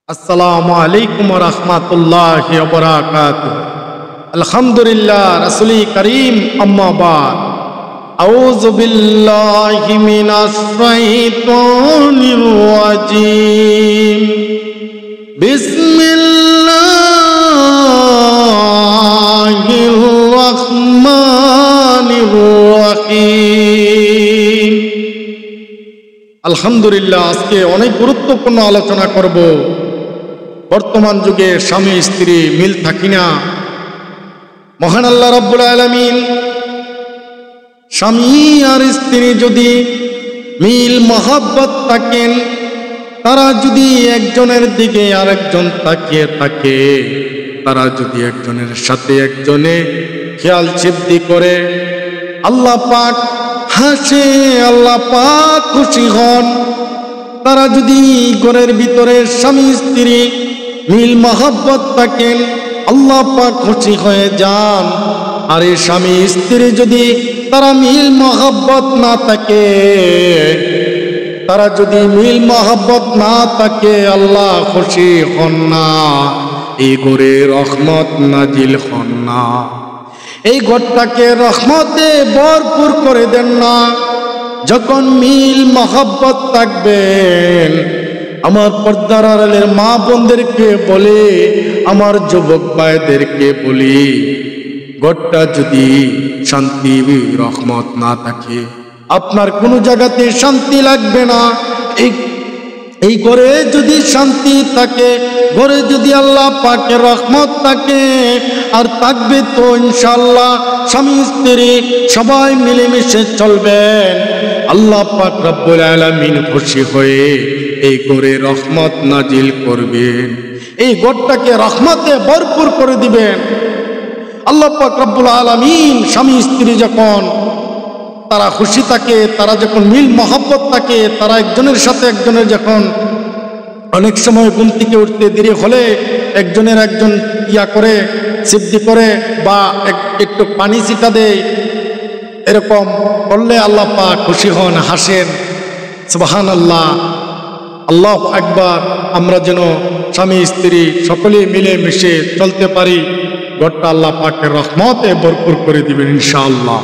আসসালামু আলাইকুম ওয়া রাহমাতুল্লাহি ওয়া বারাকাতুহু। আলহামদুলিল্লাহ, রাসূলি কারীম, আম্মা বাদ। আউযু বিল্লাহি মিনাশ শাইতানির রাজীম। বিসমিল্লাহির রাহমানির রাহিম। আলহামদুলিল্লাহ, আজকে অনেক গুরুত্বপূর্ণ আলোচনা করব। বর্তমান যুগে স্বামী স্ত্রী মিল থাকি না। মহান আল্লাহ রাব্বুল আলামিন স্বামী আর স্ত্রী যদি মিল মহব্বত থাকেন, তারা যদি একজনের দিকে আরেকজন তাকিয়ে থাকে, তারা যদি একজনের সাথে একজনে খেয়াল সিদ্ধি করে, আল্লাহ পাক হাসে, আল্লাহ পাক খুশি হন। তারা যদি ঘরের ভিতরে স্বামী স্ত্রী মিল মহব্বত থাকেন, আল্লাহ পাক খুশি হয়ে যান। আর এই স্বামী স্ত্রী যদি তারা মিল মহব্বত না থাকে, তারা যদি মিল মহব্বত না থাকে, আল্লাহ খুশি হন না, এই ঘরে রহমত নাজিল হন না, এই ঘরটাকে রহমতে ভরপুর করে দেন না। যখন মিল মহব্বত থাকবেন, আমার পর্দার আড়ালের মা বোনদেরকে বলে, আমার যুবক ভাইদেরকে বলি, ঘরটা যদি শান্তি রহমত না থাকে, আপনার কোনো জায়গাতে শান্তি লাগবে না। এই ঘরে যদি শান্তি থাকে, ঘরে যদি আল্লাহ পাকের রহমত থাকে, আর থাকবে তো ইনশাআল্লাহ স্বামী স্ত্রী সবাই মিলেমিশে চলবেন। আল্লাহ পাক রব্বুল আলামিন খুশি হয়ে এই ঘরে রহমত নাজিল করবেন, এই ঘরটাকে রহমতে ভরপুর করে দিবেন। আল্লাহ পাক রব্বুল আলামিন স্বামী স্ত্রী যখন তারা খুশি থাকে, তারা যখন মিল মহব্বত থাকে, তারা একজনের সাথে একজনের যখন অনেক সময় ঘুম থেকে উঠতে দেরি হলে একজনের একজন ইয়া করে সিদ্ধি করে বা একটু পানি ছিটা দেয়, এরকম করলে আল্লাহ পাক খুশি হন, হাসেন। সুবহানাল্লাহ, আল্লাহু আকবার। আমরা যেন স্বামী স্ত্রী সকলেই মিলে মিশে চলতে পারি, ঘরটা আল্লাহ পাকের রহমতে ভরপুর করে দিবেন ইনশাআল্লাহ।